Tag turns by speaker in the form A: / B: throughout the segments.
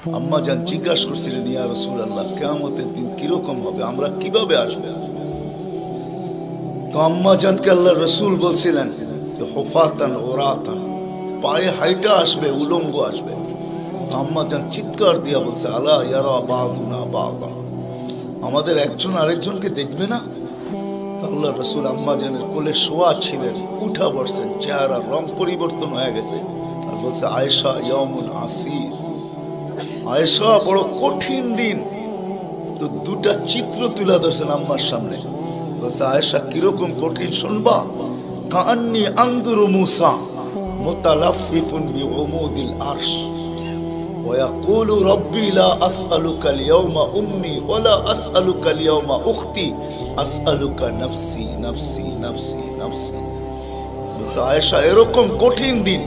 A: আম্মা জান জিজ্ঞাসা করছিলেন, ইয়া রাসূলুল্লাহ, কিয়ামতের দিন কিরকম হবে, আমরা কিভাবে আসবে? তো আম্মা জানকে আল্লাহ রসুল বলছিলেন যে হুফাতান ওরাতান, পায়ে হাইটা আসবে, উলঙ্গ আসবে। আম্মা জান চিৎকার দিয়া বলছে, আলা ইয়ারা বাদুনা বাদা, আমাদের একজন আরেকজনকে দেখবে না? আল্লাহ রসুল আম্মা জানের কোলে শোয়া ছিলেন, উঠা বসছেন, চেহারার রং পরিবর্তন হয়ে গেছে, আর বলছে, আয়েশা ইয়ামুন আসির, আয়েশা বড় কঠিন দিন। তো দুটা চিত্র তুলে ধরছেন আম্মার সামনে, বলছে, আয়েশা কিরকম কঠিন শুনবা? কাআন্নী আনজুরু মূসা মুতালাফফিফুন বিউমুদিল আরশ ওয়া ইয়াকুলু রাব্বি লা আসআলুকা আল-ইয়াওমা উম্মি ওয়া লা আসআলুকা আল-ইয়াওমা উখতি আসআলুকা নাফসি নাফসি নাফসি নাফসি। বলছে, আয়েশা এরকম কঠিন দিন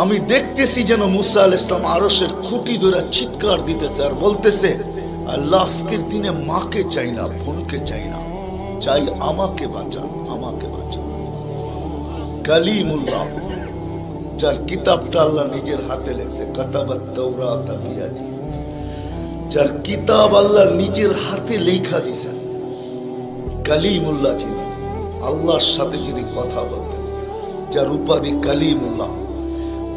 A: আমি দেখতেছি যেন মুসা আলাইহিস সালাম আরশের খুঁটি ধরে চিৎকার দিতেছে আর বলতেছে, আল্লাহ আজকের দিনে মাকে চাই না, বোনকে চাই না, চাই আমাকে বাঁচান, আমাকে বাঁচান। কালিমুল্লাহ, যার কিতাবটা আল্লাহ নিজের হাতে লেখছে, কাতাবাত তাওরাত বিয়াদি, যার কিতাব আল্লাহ নিজের হাতে লেখা দিয়েছেন, কালিমুল্লাহ যিনি, আল্লাহর সাথে যিনি কথা বলতেন, যার উপাধি কালিমুল্লাহ,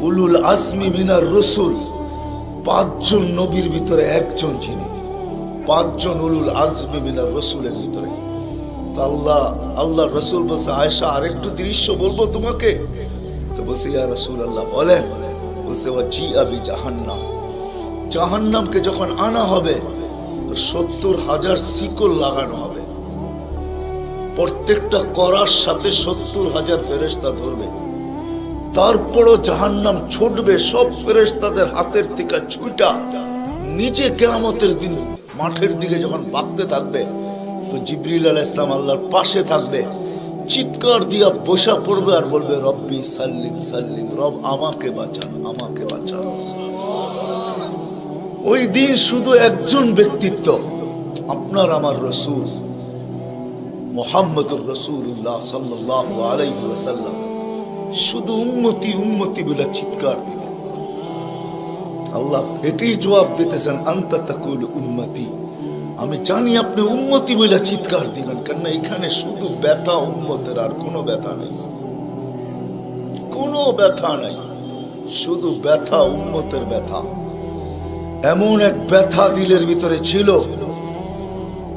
A: উলুল আজমি মিনার রসুল, 5 জন নবীর ভিতরে একজন যিনি, 5 জন উলুল আজমি মিনার রসুলের ভিতরে। আল্লাহ রসুল বলছে, আয়েশা আরেকটু দৃশ্য বলবো তোমাকে? তো বলছে, ইয়া রাসূলুল্লাহ বলেন। বলছে, ওয়াজিআ বিজাহান্নাম, জাহান্নামকে যখন আনা হবে 70,000 শিকল লাগানো হবে, প্রত্যেকটা করার সাথে 70,000 ফেরেশতা ধরবে, তারপরও জাহান্নাম ছুটবে সব ফেরেশতাদের হাতের থেকে ছুটা নিচে। কিয়ামতের দিন মাঠের দিকে যখন ভাগতে থাকবে, তো জিবরিল আলাইহিস সালাম আল্লাহর পাশে থাকবে, চিৎকার দিয়া বসা পড়বে আর বলবে, রব্বি সাল্লিম সাল্লিম, রব আমাকে বাঁচান, আমাকে বাঁচান। ওই দিন শুধু একজন ব্যক্তিত্ব, আপনার আমার রসূল মুহাম্মদুর রাসূলুল্লাহ সাল্লাল্লাহু আলাইহি ওয়াসাল্লাম শুধু উম্মতি উম্মতি বলে চিৎকার দিবে। আল্লাহ এটাই জবাব দিতেছেন, আনতা তাকুলু উম্মতি, আমি জানি আপনি উম্মতি বলে চিৎকার দিবেন, কেন এখানে শুধু ব্যথা উম্মতের, আর কোনো ব্যথা নেই, কোনো ব্যথা নাই, শুধু ব্যথা উম্মতের ব্যথা। এমন এক ব্যথা দিলের ভিতরে ছিল,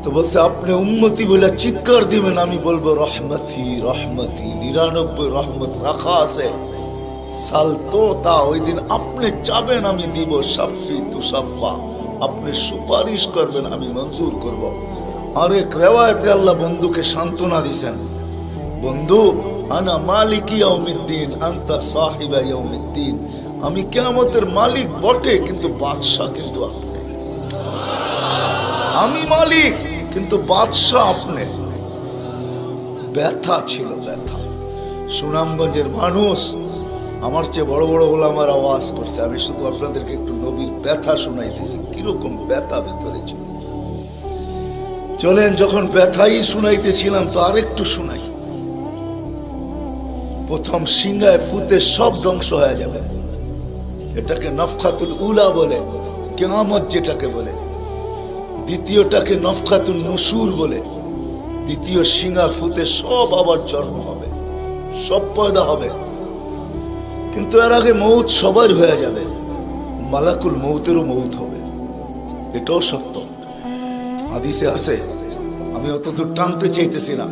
A: তো বলছে আপনি উম্মতি বলে চিৎকার দিবেন, আমি বলবো রহমতি রহমতি, 99 রহমত রাখা আছে, সালতো তা, ওই দিন আপনি চাবেন আমি দিব, শাফি তুসাফা, আপনি সুপারিশ করবেন আমি মঞ্জুর করব। আর এক রিওয়ায়াতে আল্লাহ বন্ধুকে সান্ত্বনা দিয়েছেন, বন্ধু আনা মালিকি ইয়াউমিদ্দিন আনতা সাহিবা ইয়াউমিদ্দিন, আমি কিয়ামতের মালিক বটে কিন্তু বাদশা কিন্তু আপনি, আমি মালিক কিন্তু বাদশা আপনি। ব্যথা ছিল, ব্যথা। সুনামগঞ্জের মানুষ আমার চেয়ে বড় বড় ওলামার আওয়াজ করছে, আমি শুধু আপনাদেরকে একটু নবীর ব্যথা শুনাইতেছি, কিরকম ব্যথা ভিতরে ছিল। চলেন, যখন ব্যথাই শুনাইতেছিলাম তো আরেকটু শুনাই। প্রথম সিংহায় ফুতে সব ধ্বংস হয়ে যাবে, এটাকে নফখাতুল উলা বলে, কিয়ামত যেটাকে বলে। দ্বিতীয়টাকে নফখাতুন নুশুর বলে, দ্বিতীয় সিংহা ফুতে সব আবার জন্ম হবে, সব পয়দা হবে। কিন্তু এর আগে মৌত সবার হয়ে যাবে, মালাকুল মৌতেরও মৌত হবে, এটাও সত্য, হাদিসে আছে। আমি অতদূর টানতে চাইতেছি না।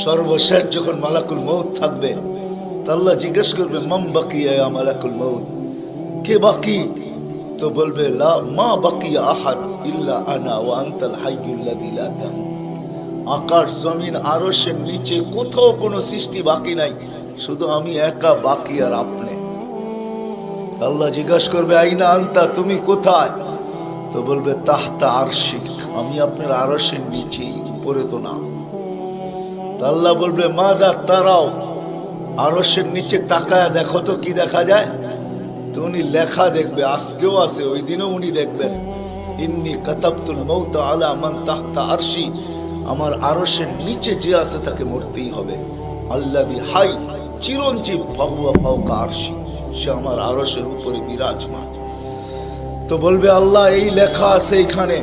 A: সর্বশেষ যখন মালাকুল মৌত থাকবে, তা আল্লাহ জিজ্ঞেস করবে, মাম বাকিয়া ইয়া মালাকুল মৌত, কে বাকি? তো বলবে, লা মা বাকিয়া আহাদ ইল্লা আনা ওয়া আনতাল হাইয়ুল লাযী লা তামুত। আকাশ জমিন আরশের নিচে কোথাও কোনো সৃষ্টি বাকি নাই, শুধু আমি একা বাকি আর আপনি। আল্লাহ জিজ্ঞাসা করবে, আইনা আনতা, তুমি কোথায়? তো বলবে, তাহতা আরশিক, আমি আপনার আরশের নিচে, উপরে তো না। আল্লাহ বলবে, মাদা তারাও, আরশের নিচে তাকায় দেখো তো কি দেখা যায়? তো উনি লেখা দেখবে, আজকেও আছে, ওই দিনও উনি দেখবেন, ইন্নী কাতাবতুল মাউত আলা মান তাহতা আরশি, আমার আরশের নিচে যে আছে তাকে মরতেই হবে। আল্লাযী হাই চিরঞ্জীব ফাহুয়া ফাওকা আরশি, সে আমার আরশের উপরে বিরাজমান। তো বলবে আল্লাহ এই লেখা আছে এইখানে,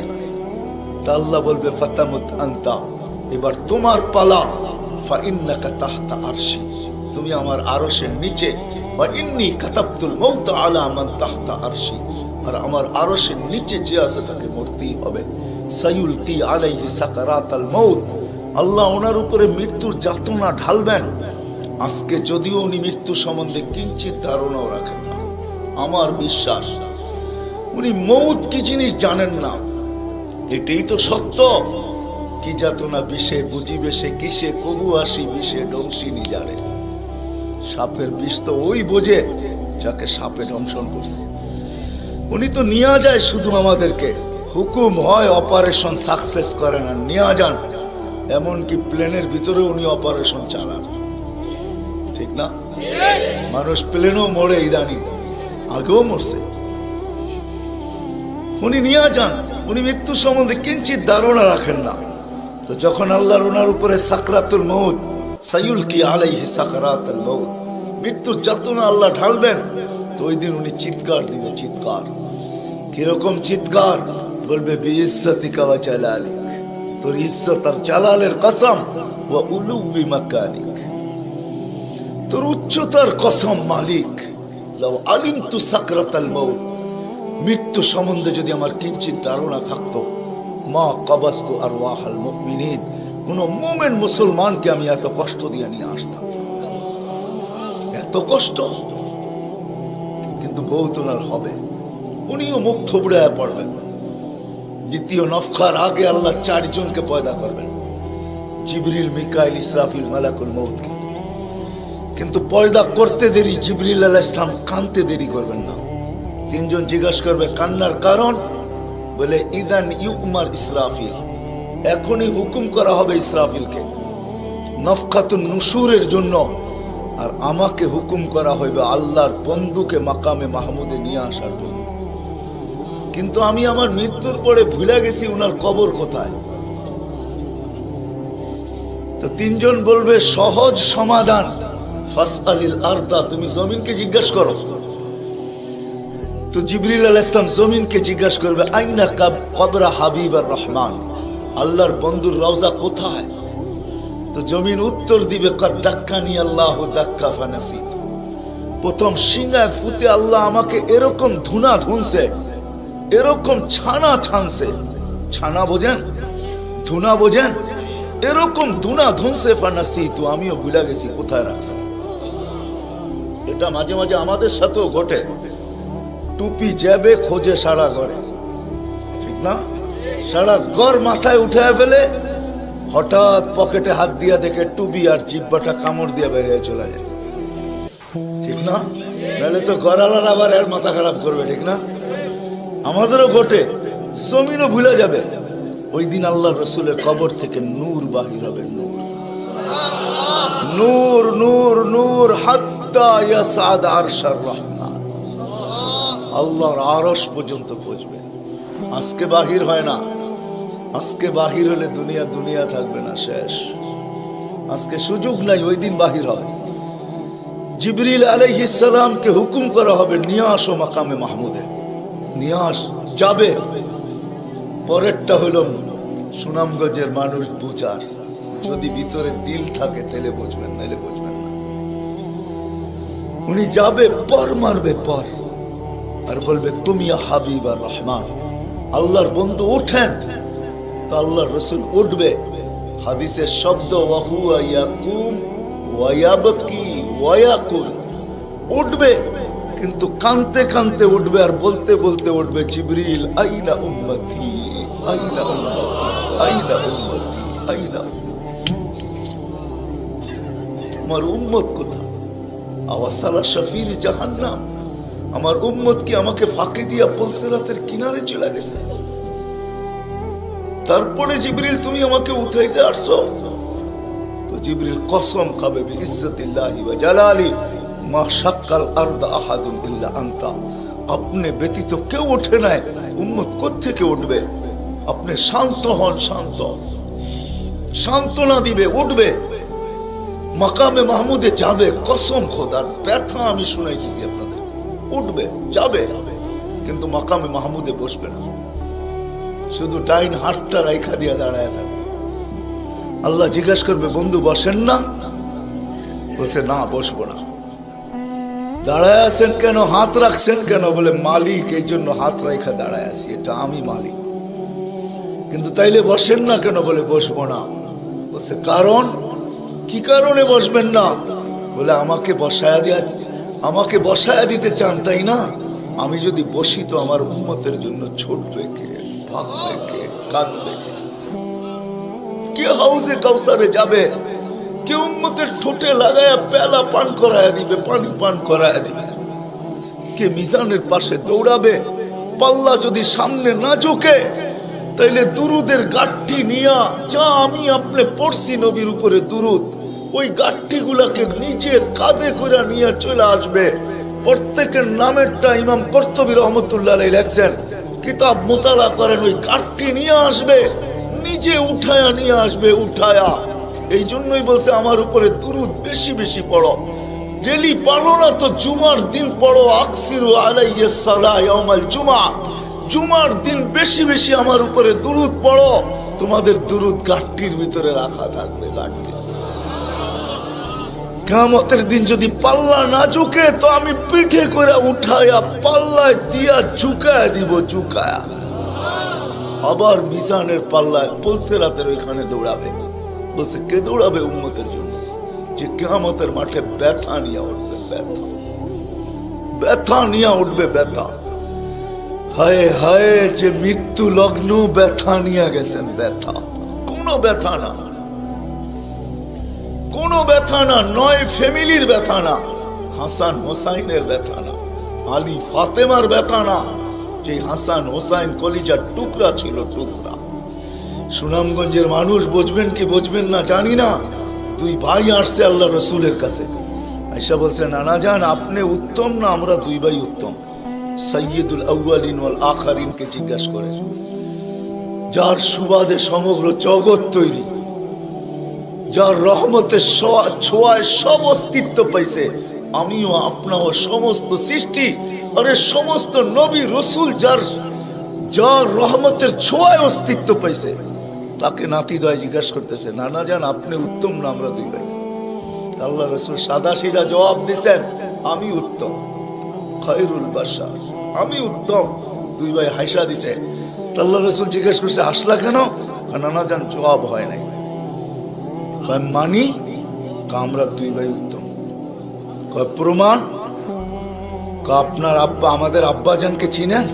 A: তা আল্লাহ বলবে ফাতামুত আনতা, এবার তোমার পালা। ফাইন্নাকা তাহতা আরশি, তুমি আমার আরশের নিচে। ওয়া ইন্নী কাতাবতুল মাউত আলা মান তাহতা আরশি, আর আমার আরশের নিচে যে আছে তাকে মরতেই হবে। সায়ুলকি আলাইহি সাকারাতাল মাউত, আল্লাহ ওনার উপরে মৃত্যুর যাতনা ঢালবেন। আজকে যদিও উনি মৃত্যু সম্বন্ধে কিঞ্চিত ধারণাও রাখেন না, আমার বিশ্বাস উনি মৌত কি জিনিস জানেন না, এটাই তো সত্য। কি যাতনা বিষে বুঝিবে সে কিসে, কবু আসি বিষে ডংসিনি জানে। সাপের বিষ তো ওই বোঝে যাকে সাপে দংশন করছে। উনি তো নিয়ে যায় শুধু আমাদেরকে, হুকুম হয় অপারেশন সাকসেস করে না, নিয়ে যান। এমনকি প্লেনের ভিতরে উনি অপারেশন চালান, ঠিক না? মানুষ প্লেনও মরে ইদানি, আগেও মরছে। উনি নিয়ে যান, উনি মৃত্যু সম্বন্ধে কিঞ্চিত ধারণা রাখেন না। তো যখন আল্লাহর ওনার উপরে সাকরাতুল মউত, সায়ুলকি আলাইহি সাকরাতুল মউত, মৃত্যুর যাতনা আল্লাহ ঢালবেন, তো ওই দিন উনি চিৎকার দিবে, চিৎকার। কিরকম চিৎকার? বলবে বিইজ্জতিকা ওয়া জালালিক, তোর ইজ্জত আর জালালের কসম, ওয়া উলুবি মাকানিক, তোর উচ্চতার কসম মালিক। লাউ আলিমতু সাকরাতাল মউত, মৃত্যু সম্বন্ধে যদি আমার কিঞ্চিত ধারণা থাকতো, মা কবাস্তু আরওয়াহাল মুমিনিন, কোন মুমিন মুসলমানকে আমি এত কষ্ট দিয়ে নিয়ে আসতাম, এত কষ্ট। কিন্তু বহুত ওনার হবে, উনিও মুখ থুবড়ে পড়বেন। দ্বিতীয় নফখার আগে আল্লাহ 4 জনকে পয়দা করবেন, জিবরিল, মিকাইল, ইসরাফিল, মালাকুল মউতকে। কিন্তু পয়দা করতে দেরি, জিবরিল আলাইহিস সালাম কানতে দেরি করবেন না। 3 জন জিজ্ঞাসা করবে কান্নার কারণ, বলে ইদান ইউমার ইসরাফিল, এখনই হুকুম করা হবে ইসরাফিলকে নফখাতুন নুশুরের জন্য, আর আমাকে হুকুম করা হইবে আল্লাহর বন্ধুকে মাকামে মাহমুদে নিয়ে আসার জন্য। কিন্তু আমি আমার মৃত্যুর পরে ভুলে গেছি উনার কবর কোথায়। তো 3 জন বলবে সহজ সমাধান, ফাসআলিল আরদা, তুমি জমিনকে জিজ্ঞাসা করো। তো জিবরিল আলাইহিস সালাম জমিনকে জিজ্ঞাসা করবে আইনা কবর হাবিবার রহমান, আল্লাহর বন্ধুর রওজা কোথায়? তো জমিন উত্তর দিবে কদ দাক্কানি আল্লাহু দাক্কা ফানাসিত, প্রথম সিংহায় ফুতে আল্লাহ আমাকে এরকম ধুনা ধুনছে, এরকম ছানা ছানছে। ছানা বোঝেন? ধুনা বোঝেন? এরকম ধুনা ধুনছে ফানাসিত, আমিও ভুলে গেছি কোথায় রাখছি। এটা মাঝে মাঝে আমাদের সাথেও ঘটে। টুপি যাবে খোঁজে সারা ঘরে, ঠিক না? সারা ঘর মাথায় উঠে ফেলে, হঠাৎ পকেটে হাত দিয়া দেখে টুপি আর জিব্বাটা কামড় দিয়ে বেরিয়ে চলে যায়, ঠিক না? নাহলে তো গড়ালার আবার এর মাথা খারাপ করবে, ঠিক না? আমাদেরও ঘটে, জমিনও ভুলে যাবে। ওই দিন আল্লাহ রসুলের কবর থেকে নূর বাহির হবে, নূর নূর নূর নূর হাত্তা ইয়াসাদ আরশার রহমান, আল্লাহর আরশ পর্যন্ত পৌঁছবে। আজকে বাহির হয় না, আজকে বাহির হলে দুনিয়া দুনিয়া থাকবে না, শেষ। আজকে সুযোগ নাই, ওই দিন বাহির হবে। জিবরিল আলাইহিস সালামকে হুকুম করা হবে নিয়ে আসো মাকামে মাহমুদে, নিয়ে আস, যাবে। পরেরটা হলো সুনামগঞ্জের মানুষ বুঝার, যদি ভিতরে দিল থাকে তাহলে বুঝবেন, নাহলে বুঝবেন না। উনি যাবে, পর মারবে পর, আর বলবে তুমি হাবিব আর রহমান, আল্লাহর বন্ধু ওঠেন। তো আল্লাহর রসুল উঠবে, হাদিসের শব্দ ওয়াহুয়া ইয়াকুম ওয়ায়াবকি ওয়ায়াকুল, উঠবে কিন্তু কানতে কানতে উঠবে, আর বলতে বলতে উঠবে জিবরিল আইনা উম্মতি আইনা উম্মতি আইনা উম্মতি আইনা উম্মতি, আমার উম্মত কোথায়? আওয়াসালা শাফির জাহান্নাম, আমার উম্মত কি আমাকে ফাঁকি দিয়া পুলসিরাতের কিনারে চলে গেছে? তারপরে জিবরিল তুমি আমাকে উঠাইতে আসছো। তো জিবরিল কসম খাবে বিইজ্জতিল্লাহি ওয়া জালালি মা শাক্কাল আরদ আহাদুন ইল্লা আনতা, আপনি ব্যতীত কেউ ওঠে নাই, উম্মত কোত্থেকে উঠবে? আপনি শান্ত হন, শান্ত, সান্ত্বনা দিবে, উঠবে, মাকামে মাহমুদে যাবে। কসম খোদার, ব্যথা আমি শুনাইছি আপনাদের, উঠবে, যাবে। কিন্তু মাকামে মাহমুদে বসবে না, শুধু ডাইন হাতটা রাইখা দিয়া দাঁড়ায় থাকবে। আল্লাহ জিজ্ঞাসা করবে, বন্ধু বসেন না? বলছে না, বসবো না। দাঁড়ায় আছেন কেন, হাত রাখছেন কেন? বলে মালিক, এই জন্য হাত রাইখা দাঁড়ায় আছি, এটা আমি মালিক। কিন্তু তাইলে বসেন না কেন? বলে বসবো না। বলছে কারণ কি কারণে বসবেন না? বলে আমাকে বসায়া দিতে চান তাই না? আমি যদি বসি তো আমার উম্মতের জন্য ছুটবে কে, ভাগবে কে, কাঁদবে কে? কে হাউজে কাউসারে যাবে? কে উম্মতের ঠোঁটে লাগায়া পেলা পান করায়া দিবে, পানি পান করায়া দিবে? কে মিজানের পাশে দৌড়াবে? পাল্লা যদি সামনে না ঝোঁকে তাইলে দুরুদের গাঠটি নিয়া, যা আমি আপনি পড়ছি নবীর উপরে দুরুদ, ওই গাঠটি গুলাকে নিজের কাঁধে করে নিয়ে চলে আসবে। প্রত্যেকের নামেরটা ইমাম কর্তুবী রহমতুল্লাহ আলাইহি লেখছেন, কিতাব মোতালা করেন, ওই গাঠটি নিয়ে আসবে, নিজে উঠায়া নিয়ে আসবে, উঠায়া। এই জন্যই বলছে আমার উপরে দুরুদ বেশি বেশি পড়ো। ডেলি পড়ো না তো জুমার দিন পড়ো, আকসিরু আলাইহিস সালাহ ইয়াউমাল জুমআ, জুমার দিন বেশি বেশি আমার উপরে দুরুদ পড়ো। তোমাদের দুরুদ গাঠটির ভিতরে রাখা থাকবে। গাঠটি কিয়ামতের দিন যদি পাল্লা না ঝুঁকে তো আমি পিঠে করে উঠায়া পাল্লায় দিয়া ঝুঁকায়া দিব, ঝুঁকায়া। আবার মিজানের পাল্লায় পুলসিরাতের ওইখানে দৌড়াবে। বলছে কে দৌড়াবে উম্মতের জন্য? যে কিয়ামতের মাঠে ব্যথা নিয়ে উঠবে, ব্যথা, ব্যথা নিয়ে উঠবে, ব্যথা। হায় হায়, যে মৃত্যু লগ্ন ব্যথা নিয়ে গেছেন, ব্যথা। কোনো ব্যথা না, কোনো ব্যথা না, নয় ফ্যামিলির ব্যথা না, হাসান হোসাইনের ব্যথা না, আলী ফাতেমার ব্যথা না, যে হাসান হোসাইন কলিজার টুকরা ছিল, টুকরা। সুনামগঞ্জের মানুষ বুঝবেন কি বুঝবেন না জানি না, দুই ভাই আসছে আল্লাহ রসুলের কাছে, আয়েশা বলছে নানা জান আপনি উত্তম না আমরা দুই ভাই উত্তম? সাইয়্যিদুল আউয়ালিন ওয়াল আখিরিনকে জিজ্ঞাসা করে, যার সুবাদে সমগ্র জগৎ তৈরি, যার রহমতের ছোঁয়ায় সব অস্তিত্ব পাইছে, আমিও আপনাও সমস্ত সৃষ্টি, আরে সমস্ত নবী রসুল যার রহমতের ছোঁয়ায় অস্তিত্ব পাইছে, তাকে নাতিদয় জিজ্ঞাসা করতেছে নানা জান আপনি উত্তম না আমরা দুই ভাই? আল্লাহ রসুল সাদা সিধা জবাব দিচ্ছেন, আমি উত্তম, খায়রুল বাশার, আমি উত্তম। দুই ভাই হাসা দিছে। আল্লাহ রসুল জিজ্ঞেস করছে হাসলা কেন? নানা জান জবাব হয় নাই। মানি আমরা দুই ভাই উত্তম। প্রমাণ? আপনার আব্বা আমাদের আব্বাজানকে চিনেন?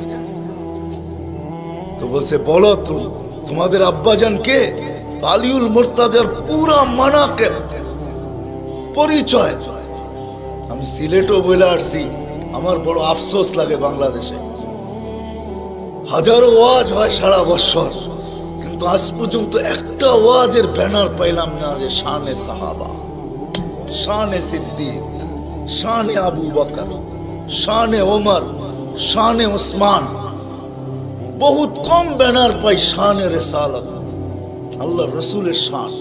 A: তো বলছে বলো তোমাদের আব্বাজান কে? আলিউল মুর্তাজার পুরা মানাকে পরিচয়। আমি সিলেটও বলে আসছি, আমার বড় আফসোস লাগে বাংলাদেশে হাজারো ওয়াজ হয় সারা বছর, কিন্তু আজ পর্যন্ত একটা ওয়াজের ব্যানার পাইলাম না যে শানে সাহাবা, শানে সিদ্দিক, শানে আবু বকর, শানে ওমর, শানে ওসমান। বহুত কম ব্যানার পাই শানে রিসালাত, আল্লাহ রসুলের শান।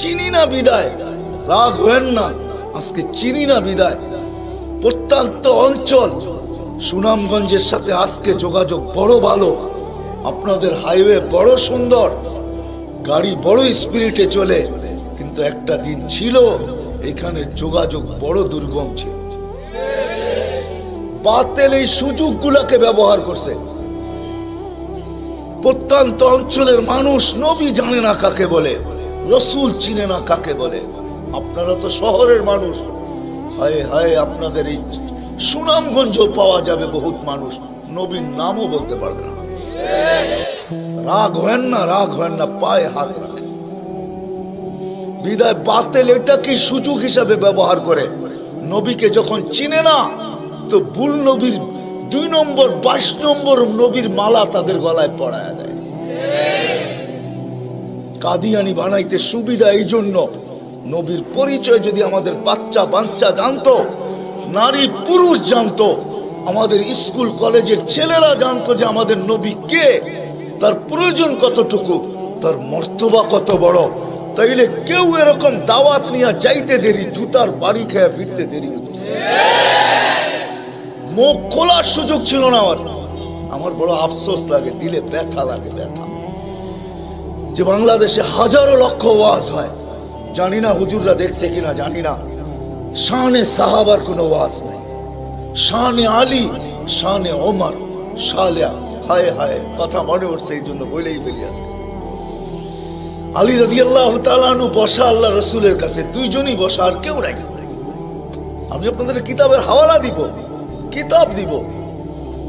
A: চিনি না বিদায়, রাগ হয়েন না, আজকে চিনি না বিদায়। প্রত্যন্ত অঞ্চল সুনামগঞ্জের সাথে আজকে যোগাযোগ বড় ভালো, আপনাদের হাইওয়ে বড় সুন্দর, গাড়ি বড় স্পিরিটে চলে, কিন্তু একটা দিন ছিল এখানে যোগাযোগ বড় দুর্গম ছিল। বাতিল এই সুযোগগুলোকে ব্যবহার করছে। প্রত্যন্ত অঞ্চলের মানুষ নবী জানে না কাকে বলে, রসুল চিনে না কাকে বলে। আপনারা তো শহরের মানুষ, হায় হায় আপনাদের এই সুনামগঞ্জ পাওয়া যাবে বহুত মানুষ নবীর নামও বলতে পারবে না। রাগ হয় না, রাগ হয় না, পায়ে হাত রাখে। বিদায় বাতিল এটাকে সুযোগ হিসাবে ব্যবহার করে। নবীকে যখন চিনে না তো ভুল নবীর 2 নম্বর 22 নম্বর নবীর মালা তাদের গলায় পড়ায় দেয়। কাদিয়ানি বানাইতে সুবিধা এই জন্য, নবীর পরিচয় যদি আমাদের বাচ্চা জানতো, নারী পুরুষ জানতো, আমাদের স্কুল কলেজের ছেলেরা জানতো যে আমাদের নবী কে, তার প্রয়োজন কতটুকু, তার মর্তবা কত বড়, তাইলে কেউ এরকম দাওয়াত নিয়ে যাইতে দেরি, জুতার বাড়ি খেয়ে ফিরতে দেরি হতো। মুখ খোলার সুযোগ ছিল না আমার বড় আফসোস লাগে, দিলে ব্যথা লাগে, ব্যথা যে বাংলাদেশে হাজারো লক্ষ ওয়াজ হয়, জানি না হুজুররা দেখছে কিনা জানি না, শানে সাহাবার কোনো ওয়াজ নাই, শানে আলী, শানে ওমর, শালে হায় হায়, কথা মনে উঠছে এই জন্য বলেই ফেলি আজকে। আলী রাদিয়াল্লাহু তাআলা আনহু বসা আল্লাহ রসুলের কাছে, দুইজনই বসা, আর কেউ নাই। আমি আপনাদের কিতাবের হাওয়ালা দিব, কিতাব দিব।